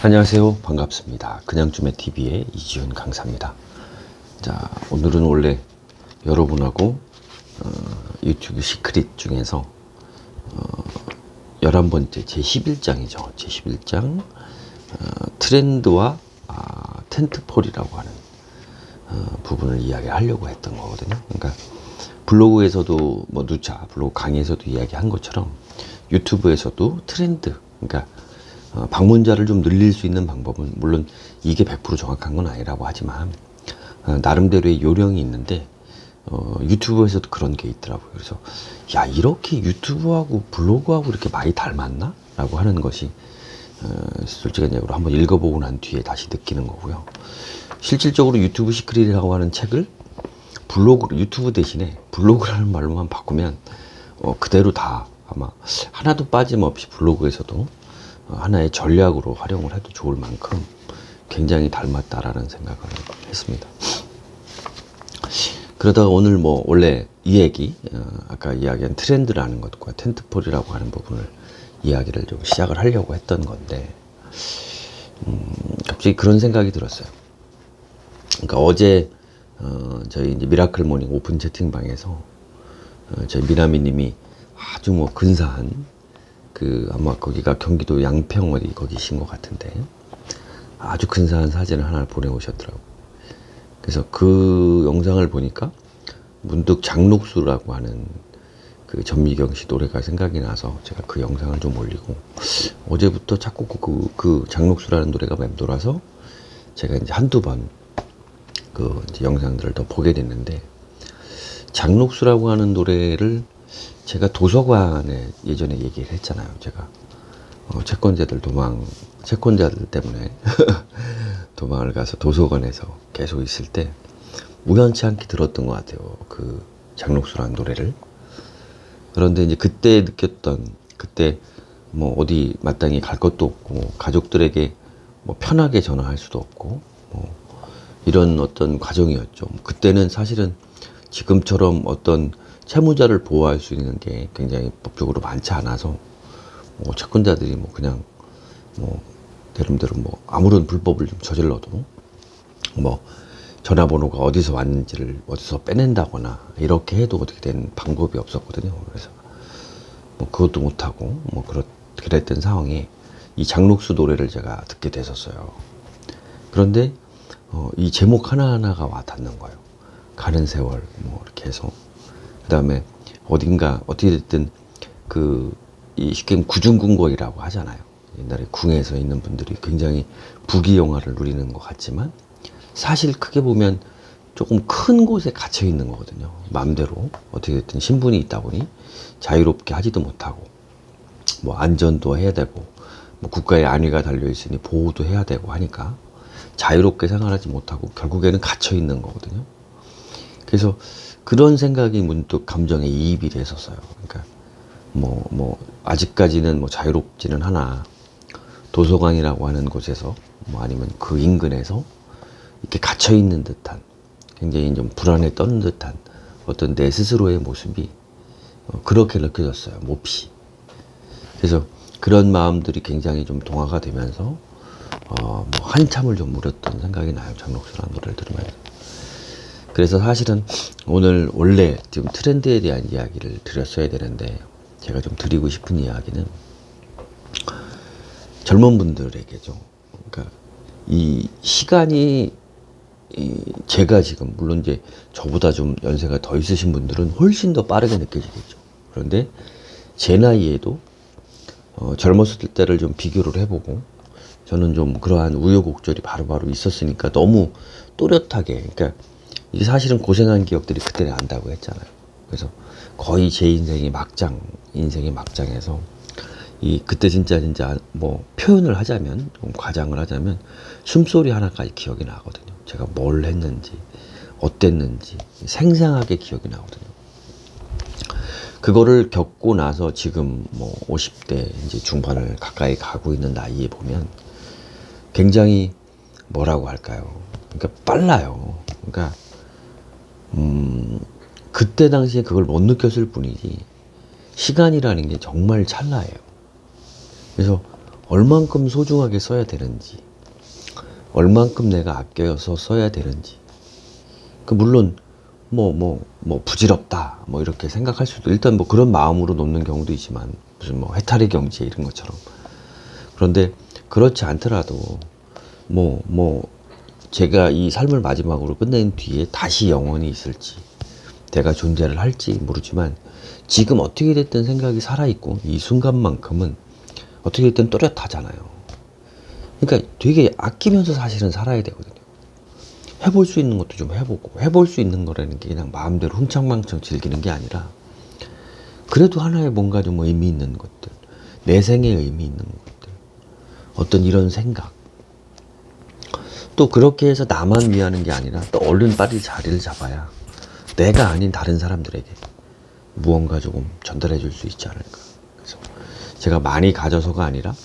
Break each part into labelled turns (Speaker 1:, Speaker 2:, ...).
Speaker 1: 안녕하세요. 반갑습니다. 그냥쯤의 TV의 이지훈 강사입니다. 자, 오늘은 원래 여러분하고 유튜브 시크릿 중에서 11번째 제11장이죠. 제11장 트렌드와 텐트폴이라고 하는 부분을 이야기하려고 했던 거거든요. 그러니까 블로그에서도 누차 블로그 강의에서도 이야기한 것처럼 유튜브에서도 트렌드, 그러니까 방문자를 좀 늘릴 수 있는 방법은 물론 이게 100% 정확한 건 아니라고 하지만 나름대로의 요령이 있는데 유튜브에서도 그런 게 있더라고요. 그래서 야, 이렇게 유튜브하고 블로그하고 이렇게 많이 닮았나? 라고 하는 것이 솔직한 얘기로 한번 읽어보고 난 뒤에 다시 느끼는 거고요. 실질적으로 유튜브 시크릿이라고 하는 책을 유튜브 대신에 블로그라는 말로만 바꾸면 그대로 다 아마 하나도 빠짐없이 블로그에서도 하나의 전략으로 활용을 해도 좋을 만큼 굉장히 닮았다라는 생각을 했습니다. 그러다가 오늘 원래 이 얘기, 아까 이야기한 트렌드라는 것과 텐트폴이라고 하는 부분을 이야기를 좀 시작을 하려고 했던 건데, 갑자기 그런 생각이 들었어요. 그러니까 어제, 저희 이제 미라클 모닝 오픈 채팅방에서, 저희 미나미님이 아주 근사한, 아마 거기가 경기도 양평 어디 거기신 것 같은데, 아주 근사한 사진을 하나 보내오셨더라고요. 그래서 그 영상을 보니까 문득 장록수라고 하는 그 전미경 씨 노래가 생각이 나서 제가 그 영상을 좀 올리고, 어제부터 자꾸 그 장록수라는 노래가 맴돌아서 제가 이제 한두 번 이제 영상들을 더 보게 됐는데, 장록수라고 하는 노래를 제가 도서관에 예전에 얘기를 했잖아요. 제가 채권자들 때문에 도망을 가서 도서관에서 계속 있을 때 우연치 않게 들었던 것 같아요. 그 장록수라는 노래를. 그런데 이제 그때 느꼈던, 그때 어디 마땅히 갈 것도 없고 가족들에게 편하게 전화할 수도 없고 이런 어떤 과정이었죠. 그때는 사실은 지금처럼 어떤 채무자를 보호할 수 있는 게 굉장히 법적으로 많지 않아서 채권자들이 그냥 대름대로 아무런 불법을 좀 저질러도 전화번호가 어디서 왔는지를 어디서 빼낸다거나 이렇게 해도 어떻게 된 방법이 없었거든요. 그래서 그것도 못하고 그랬던 상황에 이 장록수 노래를 제가 듣게 됐었어요. 그런데 이 제목 하나하나가 와 닿는 거예요. 가는 세월 이렇게 해서, 그 다음에 어딘가 어떻게 됐든 이 쉽게 구중궁궐이라고 하잖아요. 옛날에 궁에서 있는 분들이 굉장히 부귀영화를 누리는 것 같지만 사실 크게 보면 조금 큰 곳에 갇혀 있는 거거든요. 마음대로 어떻게 됐든 신분이 있다 보니 자유롭게 하지도 못하고 안전도 해야 되고 국가의 안위가 달려 있으니 보호도 해야 되고 하니까 자유롭게 생활하지 못하고 결국에는 갇혀 있는 거거든요. 그래서 그런 생각이 문득 감정에 이입이 됐었어요. 그러니까 아직까지는 자유롭지는 하나 도서관이라고 하는 곳에서 아니면 그 인근에서 이렇게 갇혀 있는 듯한, 굉장히 좀 불안에 떠는 듯한 어떤 내 스스로의 모습이 그렇게 느껴졌어요. 몹시. 그래서 그런 마음들이 굉장히 좀 동화가 되면서 한참을 좀 물었던 생각이 나요. 장록수라는 노래를 들으면서. 그래서 사실은 오늘 원래 지금 트렌드에 대한 이야기를 드렸어야 되는데, 제가 좀 드리고 싶은 이야기는 젊은 분들에게죠. 그러니까 이 시간이 제가 지금 물론 이제 저보다 좀 연세가 더 있으신 분들은 훨씬 더 빠르게 느껴지겠죠. 그런데 제 나이에도 젊었을 때를 좀 비교를 해보고, 저는 좀 그러한 우여곡절이 바로바로 있었으니까 너무 또렷하게, 그러니까 이게 사실은 고생한 기억들이 그때 난다고 했잖아요. 그래서 거의 제 인생의 막장에서 그때 진짜 표현을 하자면, 좀 과장을 하자면 숨소리 하나까지 기억이 나거든요. 제가 뭘 했는지 어땠는지 생생하게 기억이 나거든요. 그거를 겪고 나서 지금 50대 이제 중반을 가까이 가고 있는 나이에 보면 굉장히 뭐라고 할까요? 그러니까 빨라요. 그러니까 그때 당시에 그걸 못 느꼈을 뿐이지 시간이라는 게 정말 찰나예요. 그래서 얼만큼 소중하게 써야 되는지, 얼만큼 내가 아껴서 써야 되는지. 물론 부질없다 이렇게 생각할 수도, 일단 그런 마음으로 놓는 경우도 있지만, 무슨 해탈의 경지에 이런 것처럼. 그런데 그렇지 않더라도 제가 이 삶을 마지막으로 끝낸 뒤에 다시 영원히 있을지, 내가 존재를 할지 모르지만, 지금 어떻게 됐든 생각이 살아있고, 이 순간만큼은 어떻게 됐든 또렷하잖아요. 그러니까 되게 아끼면서 사실은 살아야 되거든요. 해볼 수 있는 것도 좀 해보고, 해볼 수 있는 거라는 게 그냥 마음대로 흥청망청 즐기는 게 아니라, 그래도 하나의 뭔가 좀 의미 있는 것들, 내 생에 의미 있는 것들, 어떤 이런 생각, 또 그렇게 해서 나만 위하는 게 아니라 또 얼른 빨리 자리를 잡아야 내가 아닌 다른 사람들에게 무언가 조금 전달해 줄 수 있지 않을까. 그래서 제가 많이 가져서가 아니라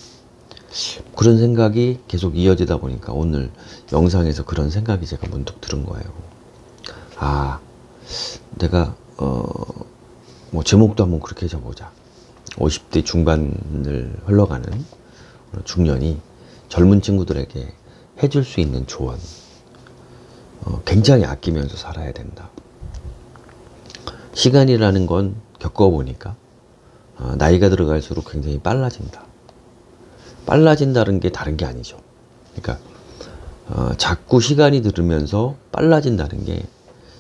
Speaker 1: 그런 생각이 계속 이어지다 보니까 오늘 영상에서 그런 생각이 제가 문득 들은 거예요. 아, 내가 제목도 한번 그렇게 해줘보자. 50대 중반을 흘러가는 중년이 젊은 친구들에게 해줄 수 있는 조언, 굉장히 아끼면서 살아야 된다. 시간이라는 건 겪어보니까 나이가 들어갈수록 굉장히 빨라진다. 빨라진다는 게 다른 게 아니죠. 그러니까 자꾸 시간이 들으면서 빨라진다는 게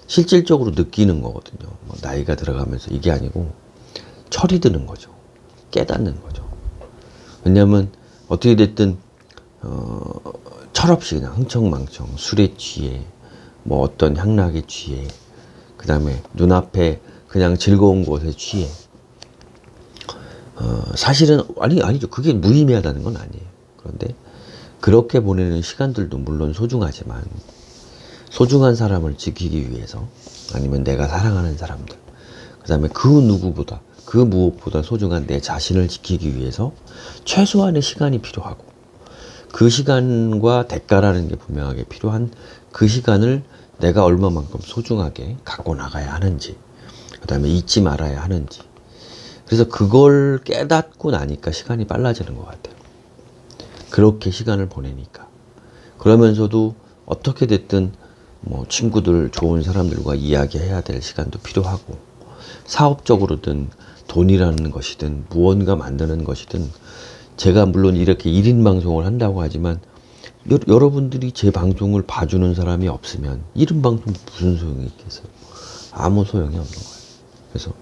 Speaker 1: 실질적으로 느끼는 거거든요. 나이가 들어가면서 이게 아니고 철이 드는 거죠. 깨닫는 거죠. 왜냐하면 어떻게 됐든 철없이 그냥 흥청망청 술에 취해, 어떤 향락에 취해, 그 다음에 눈앞에 그냥 즐거운 곳에 취해, 사실은 아니죠. 그게 무의미하다는 건 아니에요. 그런데 그렇게 보내는 시간들도 물론 소중하지만, 소중한 사람을 지키기 위해서, 아니면 내가 사랑하는 사람들, 그 다음에 그 누구보다, 그 무엇보다 소중한 내 자신을 지키기 위해서 최소한의 시간이 필요하고, 그 시간과 대가라는 게 분명하게 필요한 그 시간을 내가 얼마만큼 소중하게 갖고 나가야 하는지, 그 다음에 잊지 말아야 하는지. 그래서 그걸 깨닫고 나니까 시간이 빨라지는 것 같아요. 그렇게 시간을 보내니까. 그러면서도 어떻게 됐든 친구들, 좋은 사람들과 이야기해야 될 시간도 필요하고, 사업적으로든 돈이라는 것이든 무언가 만드는 것이든, 제가 물론 이렇게 1인 방송을 한다고 하지만 여러분들이 제 방송을 봐주는 사람이 없으면 1인 방송 무슨 소용이 있겠어요? 아무 소용이 없는 거예요. 그래서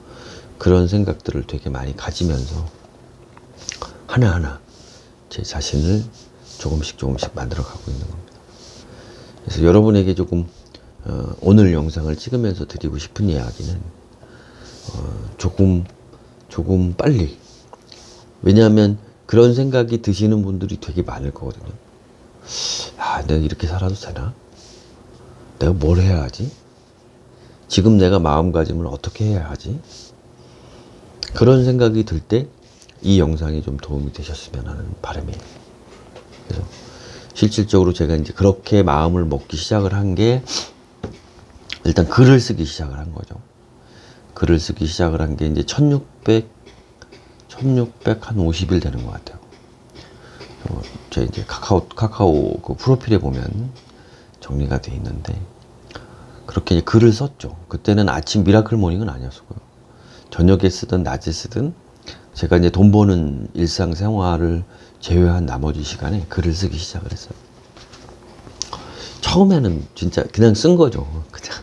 Speaker 1: 그런 생각들을 되게 많이 가지면서 하나하나 제 자신을 조금씩 만들어가고 있는 겁니다. 그래서 여러분에게 조금 오늘 영상을 찍으면서 드리고 싶은 이야기는 조금 빨리, 왜냐하면 그런 생각이 드시는 분들이 되게 많을 거거든요. 내가 이렇게 살아도 되나? 내가 뭘 해야 하지? 지금 내가 마음가짐을 어떻게 해야 하지? 그런 생각이 들 때 이 영상이 좀 도움이 되셨으면 하는 바람이에요. 그래서 실질적으로 제가 이제 그렇게 마음을 먹기 시작을 한 게, 일단 글을 쓰기 시작을 한 거죠. 글을 쓰기 시작을 한 게 이제 1650일 되는 것 같아요. 제 이제 카카오 그 프로필에 보면 정리가 돼 있는데, 그렇게 이제 글을 썼죠. 그때는 아침 미라클 모닝은 아니었고요. 저녁에 쓰든 낮에 쓰든 제가 이제 돈 버는 일상생활을 제외한 나머지 시간에 글을 쓰기 시작을 했어요. 처음에는 진짜 그냥 쓴 거죠. 그냥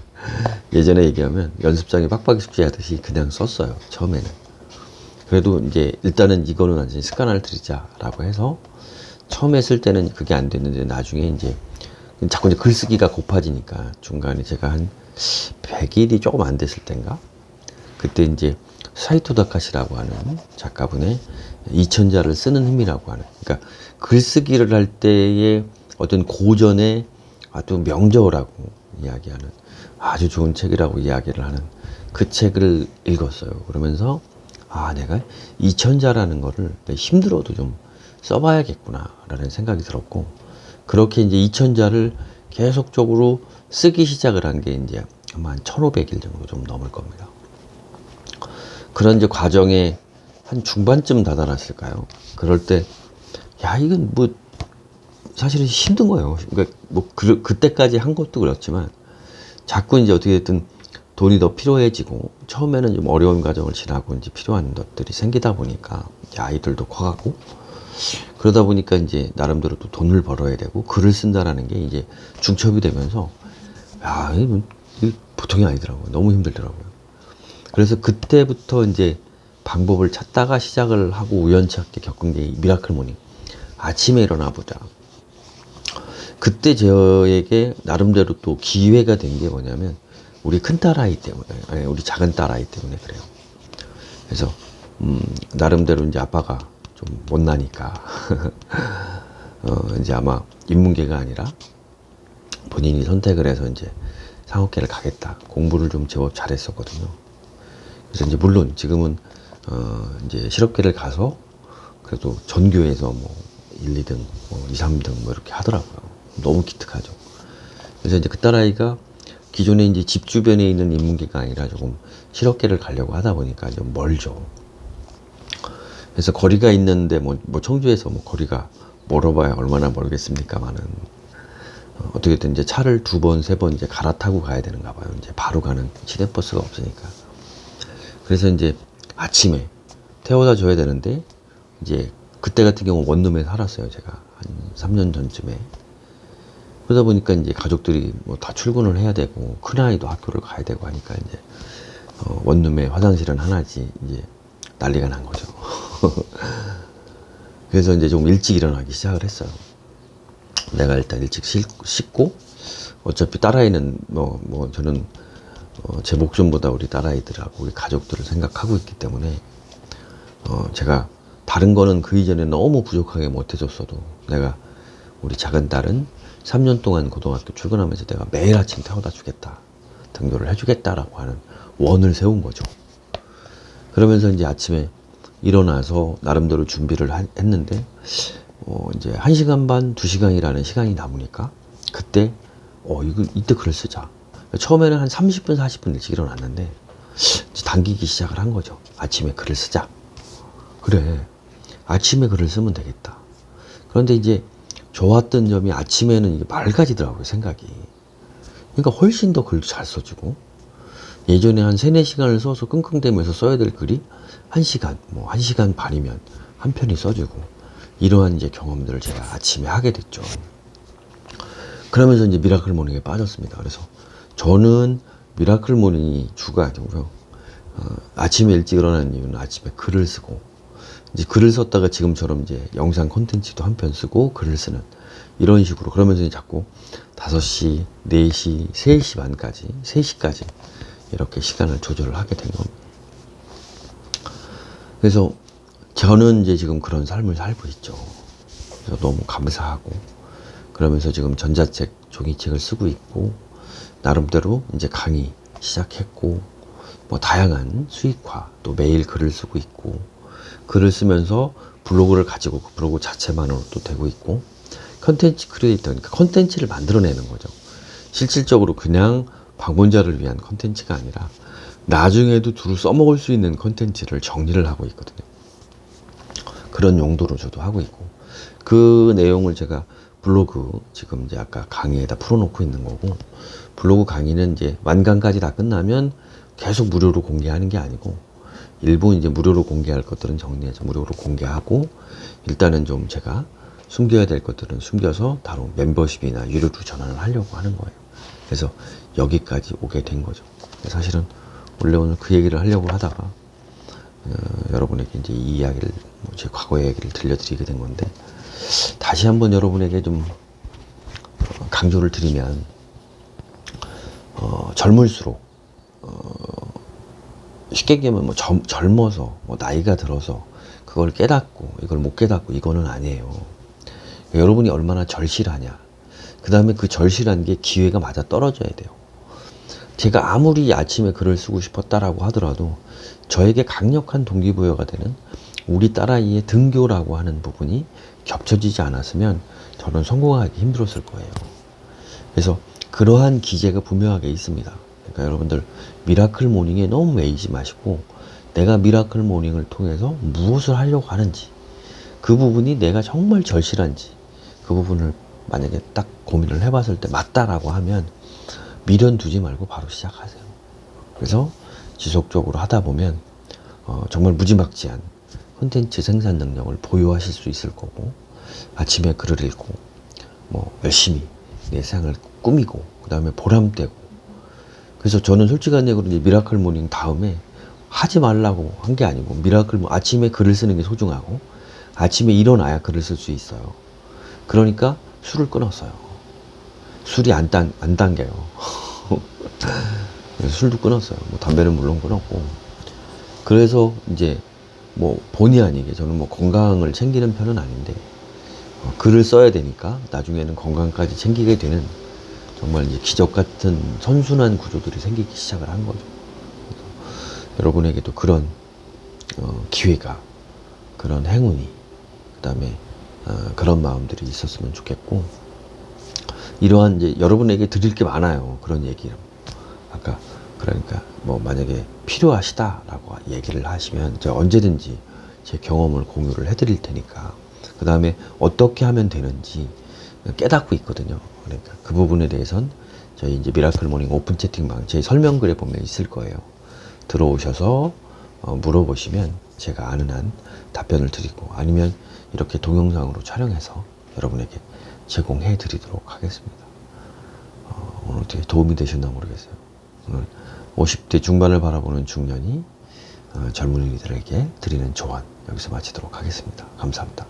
Speaker 1: 예전에 얘기하면 연습장에 빡빡이 숙제하듯이 그냥 썼어요. 처음에는. 그래도 이제 일단은 이거는 완전히 습관을 들이자라고 해서 처음에 쓸 때는 그게 안 됐는데, 나중에 이제 자꾸 이제 글쓰기가 고파지니까 중간에 제가 한 100일이 조금 안 됐을 땐가? 그때 이제 사이토 다카시라고 하는 작가분의 2000자를 쓰는 힘이라고 하는, 그러니까 글쓰기를 할 때의 어떤 고전의 아주 명저라고 이야기하는 아주 좋은 책이라고 이야기를 하는 그 책을 읽었어요. 그러면서 내가 2000자라는 거를 힘들어도 좀 써봐야겠구나 라는 생각이 들었고, 그렇게 이제 2000자를 계속적으로 쓰기 시작을 한 게 이제 아마 한 1500일 정도 좀 넘을 겁니다. 그런 이제 과정에 한 중반쯤 다다랐을까요? 그럴 때 야, 이건 뭐, 사실은 힘든 거예요. 그러니까 뭐, 그때까지 한 것도 그렇지만, 자꾸 이제 어떻게 됐든 돈이 더 필요해지고, 처음에는 좀 어려운 과정을 지나고 이제 필요한 것들이 생기다 보니까, 이제 아이들도 커가고, 그러다 보니까 이제 나름대로 또 돈을 벌어야 되고, 글을 쓴다라는 게 이제 중첩이 되면서, 야, 이게 보통이 아니더라고요. 너무 힘들더라고요. 그래서 그때부터 이제 방법을 찾다가 시작을 하고 우연찮게 겪은 게 미라클 모닝. 아침에 일어나 보자. 그때 저에게 나름대로 또 기회가 된 게 뭐냐면 우리 큰 딸아이 때문에, 아니, 우리 작은 딸아이 때문에 그래요. 그래서 나름대로 이제 아빠가 좀 못나니까 이제 아마 인문계가 아니라 본인이 선택을 해서 이제 상업계를 가겠다. 공부를 좀 제법 잘했었거든요. 그래서 이제 물론 지금은 이제 실업계를 가서 그래도 전교에서 뭐 1, 2등, 뭐 2, 3등 뭐 이렇게 하더라고요. 너무 기특하죠. 그래서 이제 그 딸아이가 기존에 이제 집 주변에 있는 인문계가 아니라 조금 실업계를 가려고 하다 보니까 좀 멀죠. 그래서 거리가 있는데 뭐 청주에서 뭐 거리가 멀어봐야 얼마나 멀겠습니까만은 어떻게든 이제 차를 2번, 3번 이제 갈아타고 가야 되는가 봐요. 이제 바로 가는 시내버스가 없으니까. 그래서 이제 아침에 태워다 줘야 되는데 이제 그때 같은 경우 원룸에 살았어요. 제가 한 3년 전쯤에. 그러다 보니까 이제 가족들이 뭐 다 출근을 해야 되고 큰아이도 학교를 가야 되고 하니까 이제 원룸에 화장실은 하나지 이제 난리가 난 거죠. 그래서 이제 좀 일찍 일어나기 시작을 했어요. 내가 일단 일찍 씻고 어차피 딸아이는 뭐 저는 제 목숨보다 우리 딸아이들하고 우리 가족들을 생각하고 있기 때문에 제가 다른 거는 그 이전에 너무 부족하게 못 해줬어도 내가 우리 작은 딸은 3년 동안 고등학교 출근하면서 내가 매일 아침 태워다 주겠다. 등교를 해주겠다라고 하는 원을 세운 거죠. 그러면서 이제 아침에 일어나서 나름대로 준비를 했는데 이제 1시간 반, 2시간이라는 시간이 남으니까 그때 이때 글을 쓰자. 처음에는 한 30분, 40분 일찍 일어났는데 이제 당기기 시작을 한 거죠. 아침에 글을 쓰자. 그래, 아침에 글을 쓰면 되겠다. 그런데 이제 좋았던 점이 아침에는 이게 맑아지더라고요, 생각이. 그러니까 훨씬 더 글도 잘 써지고, 예전에 한 3, 4시간을 써서 끙끙대면서 써야 될 글이 1시간, 뭐 1시간 반이면 한 편이 써지고, 이러한 이제 경험들을 제가 아침에 하게 됐죠. 그러면서 이제 미라클 모닝에 빠졌습니다. 그래서 저는 미라클 모닝이 주가 아니고요. 아침에 일찍 일어나는 이유는 아침에 글을 쓰고, 이제 글을 썼다가 지금처럼 이제 영상 콘텐츠도 한 편 쓰고 글을 쓰는 이런 식으로. 그러면서 이제 자꾸 5시, 4시, 3시 반까지, 3시까지 이렇게 시간을 조절을 하게 된 겁니다. 그래서 저는 이제 지금 그런 삶을 살고 있죠. 그래서 너무 감사하고, 그러면서 지금 전자책, 종이책을 쓰고 있고, 나름대로 이제 강의 시작했고, 뭐 다양한 수익화, 또 매일 글을 쓰고 있고, 글을 쓰면서 블로그를 가지고 그 블로그 자체만으로도 되고 있고, 컨텐츠 크리에이터, 그러니까 컨텐츠를 만들어내는 거죠. 실질적으로 그냥 방문자를 위한 컨텐츠가 아니라 나중에도 두루 써먹을 수 있는 컨텐츠를 정리를 하고 있거든요. 그런 용도로 저도 하고 있고, 그 내용을 제가 블로그 지금 이제 아까 강의에다 풀어놓고 있는 거고, 블로그 강의는 이제 완강까지 다 끝나면 계속 무료로 공개하는 게 아니고, 일부 이제 무료로 공개할 것들은 정리해서 무료로 공개하고, 일단은 좀 제가 숨겨야 될 것들은 숨겨서 바로 멤버십이나 유료로 전환을 하려고 하는 거예요. 그래서 여기까지 오게 된 거죠. 사실은 원래 오늘 그 얘기를 하려고 하다가 여러분에게 이제 이 이야기를, 제 과거 얘기를 들려드리게 된 건데, 다시 한번 여러분에게 좀 강조를 드리면, 젊을수록 쉽게 얘기하면 뭐 젊어서 뭐 나이가 들어서 그걸 깨닫고 이걸 못 깨닫고 이거는 아니에요. 여러분이 얼마나 절실하냐, 그 다음에 그 절실한 게 기회가 맞아 떨어져야 돼요. 제가 아무리 아침에 글을 쓰고 싶었다라고 하더라도 저에게 강력한 동기부여가 되는 우리 딸아이의 등교라고 하는 부분이 겹쳐지지 않았으면 저는 성공하기 힘들었을 거예요. 그래서 그러한 기제가 분명하게 있습니다. 그러니까 여러분들 미라클 모닝에 너무 매이지 마시고, 내가 미라클 모닝을 통해서 무엇을 하려고 하는지, 그 부분이 내가 정말 절실한지 그 부분을 만약에 딱 고민을 해봤을 때 맞다라고 하면 미련 두지 말고 바로 시작하세요. 그래서 지속적으로 하다 보면 정말 무지막지한 콘텐츠 생산 능력을 보유하실 수 있을 거고, 아침에 글을 읽고 뭐 열심히 내 삶을 꾸미고 그 다음에 보람되고. 그래서 저는 솔직한 얘기로 이제 미라클 모닝 다음에 하지 말라고 한 게 아니고, 아침에 글을 쓰는 게 소중하고 아침에 일어나야 글을 쓸 수 있어요. 그러니까 술을 끊었어요. 술이 안 당겨요. 그래서 술도 끊었어요. 뭐 담배는 물론 끊었고. 그래서 이제 뭐 본의 아니게 저는 뭐 건강을 챙기는 편은 아닌데 글을 써야 되니까 나중에는 건강까지 챙기게 되는 정말 이제 기적 같은 선순환 구조들이 생기기 시작을 한 거죠. 여러분에게도 그런 기회가, 그런 행운이, 그다음에 그런 마음들이 있었으면 좋겠고, 이러한 이제 여러분에게 드릴 게 많아요. 그런 얘기를 아까 그러니까 뭐 만약에 필요하시다라고 얘기를 하시면 제가 언제든지 제 경험을 공유를 해드릴 테니까, 그 다음에 어떻게 하면 되는지 깨닫고 있거든요. 그러니까 그 부분에 대해선 저희 이제 미라클 모닝 오픈 채팅방 제 설명글에 보면 있을 거예요. 들어오셔서 물어보시면 제가 아는 한 답변을 드리고, 아니면 이렇게 동영상으로 촬영해서 여러분에게 제공해 드리도록 하겠습니다. 오늘 어떻게 도움이 되셨나 모르겠어요. 오늘 50대 중반을 바라보는 중년이 젊은이들에게 드리는 조언 여기서 마치도록 하겠습니다. 감사합니다.